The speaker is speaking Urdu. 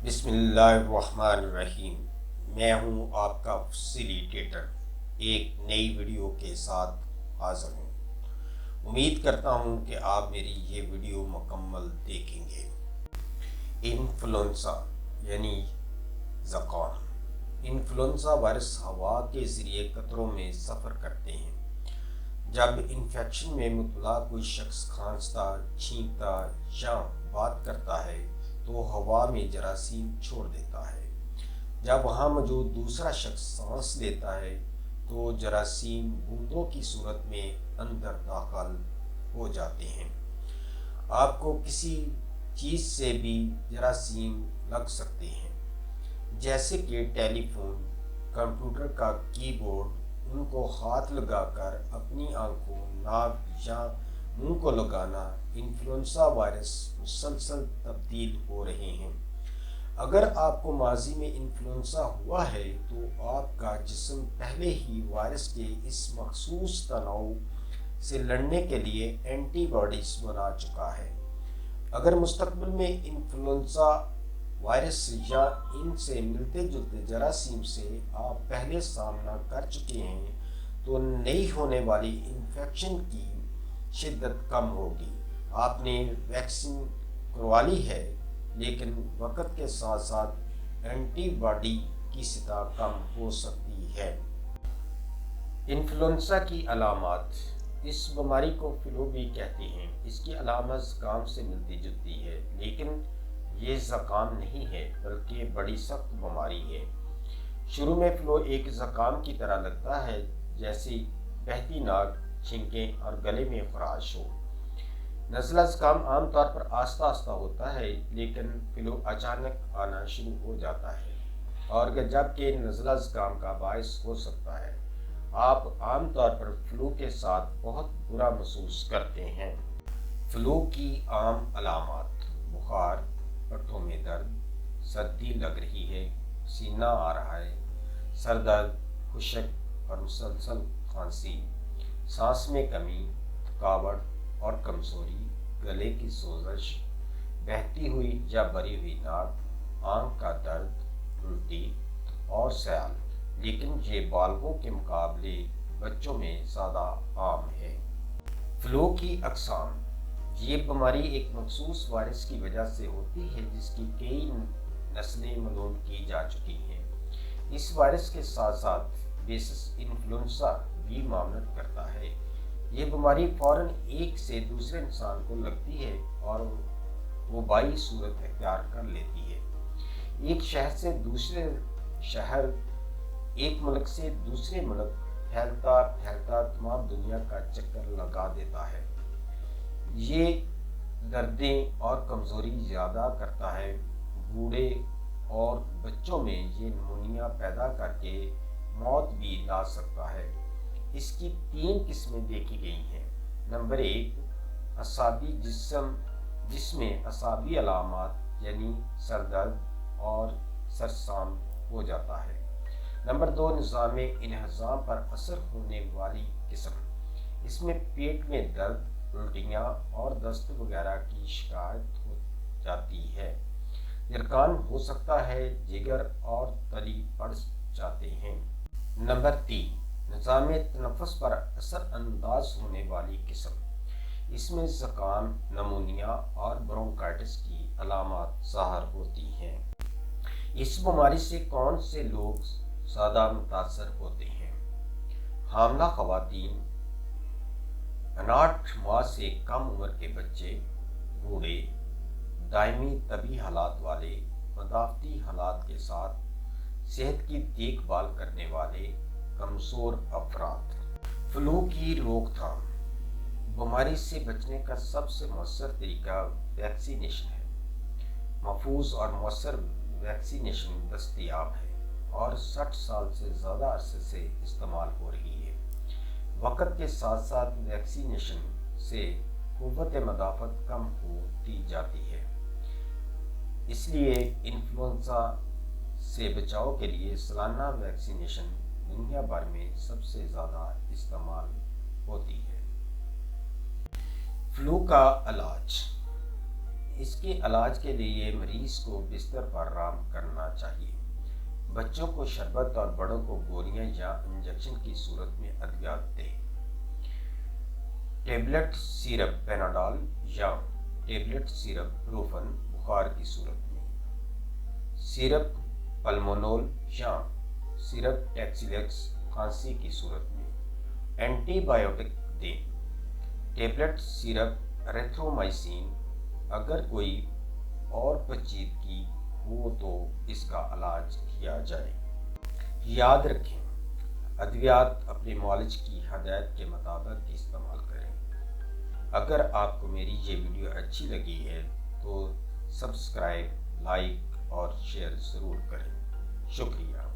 بسم اللہ الرحمن الرحیم۔ میں ہوں آپ کا فیسیلیٹیٹر، ایک نئی ویڈیو کے ساتھ حاضر ہوں۔ امید کرتا ہوں کہ آپ میری یہ ویڈیو مکمل دیکھیں گے۔ انفلوئنزا یعنی زکام۔ انفلوئنزا وائرس ہوا کے ذریعے قطروں میں سفر کرتے ہیں۔ جب انفیکشن میں مبتلا کوئی شخص کھانستا، چھینکتا یا بات کرتا ہے تو ہوا میں جراثیم چھوڑ دیتا ہے۔ جب وہاں موجود دوسرا شخص سانس لیتا ہے تو جراثیم بوندوں کی صورت میں اندر داخل ہو جاتے ہیں۔ آپ کو کسی چیز سے بھی جراثیم لگ سکتے ہیں، جیسے کہ ٹیلی فون، کمپیوٹر کا کی بورڈ۔ ان کو ہاتھ لگا کر اپنی آنکھوں، ناک یا منہ کو لگانا۔ انفلوئنزا وائرس مسلسل تبدیل ہو رہے ہیں۔ اگر آپ کو ماضی میں انفلوئنزا ہوا ہے تو آپ کا جسم پہلے ہی وائرس کے اس مخصوص تنوع سے لڑنے کے لیے اینٹی باڈیز بنا چکا ہے۔ اگر مستقبل میں انفلوئنزا وائرس یا ان سے ملتے جلتے جراثیم سے آپ پہلے سامنا کر چکے ہیں تو نئی ہونے والی انفیکشن کی شدت کم ہوگی۔ آپ نے ویکسین کروا لی ہے، لیکن وقت کے ساتھ ساتھ اینٹی باڈی کی سطح کم ہو سکتی ہے۔ انفلوئنزا کی علامات۔ اس بیماری کو فلو بھی کہتے ہیں۔ اس کی علامات زکام سے ملتی جلتی ہے، لیکن یہ زکام نہیں ہے بلکہ بڑی سخت بیماری ہے۔ شروع میں فلو ایک زکام کی طرح لگتا ہے، جیسے بہتی ناک، چھینکیں اور گلے میں خراش ہو۔ نزلہ زکام عام طور پر آہستہ آہستہ ہوتا ہے، لیکن فلو اچانک آنا شروع ہو جاتا ہے اور جبکہ نزلہ زکام کا باعث ہو سکتا ہے۔ آپ عام طور پر فلو کے ساتھ بہت برا محسوس کرتے ہیں۔ فلو کی عام علامات: بخار، پٹھوں میں درد، سردی لگ رہی ہے، سینہ آ رہا ہے، سر درد، خشک اور مسلسل کھانسی، سانس میں کمی، تھکاوٹ اور کمزوری، گلے کی سوزش، بہتی ہوئی یا بھری ہوئی ناک، آنکھ کا درد، الٹی اور سیال، لیکن یہ بالغوں کے مقابلے بچوں میں زیادہ عام ہے۔ فلو کی اقسام۔ یہ بیماری ایک مخصوص وائرس کی وجہ سے ہوتی ہے جس کی کئی نسلیں معلوم کی جا چکی ہیں۔ اس وائرس کے ساتھ ساتھ بیسس انفلوئنزا بھی معاونت کرتا ہے۔ یہ بیماری فوراً ایک سے دوسرے انسان کو لگتی ہے اور وبائی صورت اختیار کر لیتی ہے۔ ایک شہر سے دوسرے شہر، ایک ملک سے دوسرے ملک پھیلتا پھیلتا تمام دنیا کا چکر لگا دیتا ہے۔ یہ دردیں اور کمزوری زیادہ کرتا ہے۔ بوڑھے اور بچوں میں یہ نمونیا پیدا کر کے موت بھی لا سکتا ہے۔ اس کی 3 قسمیں دیکھی گئی ہیں۔ نمبر 1، اعصابی جس میں اعصابی علامات یعنی سر درد اور سرسام ہو جاتا ہے۔ نمبر 2، نظام انہضام پر اثر ہونے والی قسم۔ اس میں پیٹ میں درد، الٹیاں اور دست وغیرہ کی شکایت ہو جاتی ہے۔ یرقان ہو سکتا ہے، جگر اور تلی پڑ جاتے ہیں۔ نمبر 3، نظام تنفس پر اثر انداز ہونے والی قسم۔ اس میں زکام، نمونیا اور برونکائٹس کی علامات ظاہر ہوتی ہیں۔ اس بیماری سے کون سے لوگ زیادہ متاثر ہوتے ہیں؟ حاملہ خواتین، 59 ماہ سے کم عمر کے بچے، بوڑھے، دائمی طبی حالات والے، مدافعتی حالات کے ساتھ صحت کی دیکھ بھال کرنے والے، کمزور افراد۔ فلو کی روک تھام۔ بیماری سے بچنے کا سب سے مؤثر طریقہ ویکسینیشن ہے۔ محفوظ اور مؤثر ویکسینیشن دستیاب ہے اور 60 سال سے زیادہ عرصے سے استعمال ہو رہی ہے۔ وقت کے ساتھ ساتھ ویکسینیشن سے قوت مدافعت کم ہوتی جاتی ہے، اس لیے انفلوئنزا سے بچاؤ کے لیے سالانہ ویکسینیشن دنیا بھر میں سب سے زیادہ استعمال ہوتی ہے۔ فلو کا علاج۔ اس کے علاج کے لیے مریض کو بستر پر آرام کرنا چاہیے۔ بچوں کو شربت اور بڑوں کو گولیاں یا انجیکشن کی صورت میں ادویات دیں۔ ٹیبلٹ سیرپ پیناڈول یا ٹیبلٹ سیرپ بروفن بخار کی صورت میں، سیرپ پلمونول یا سیرپ ٹیکسیلیکس کھانسی کی صورت میں، اینٹی بایوٹک دیں۔ ٹیبلٹ سیرپ ایریتھرومائسین، اگر کوئی اور پیچیدگی ہو تو اس کا علاج کیا جائے۔ یاد رکھیں، ادویات اپنے معالج کی ہدایت کے مطابق استعمال کریں۔ اگر آپ کو میری یہ ویڈیو اچھی لگی ہے تو سبسکرائب، لائک اور شیئر ضرور کریں۔ شکریہ۔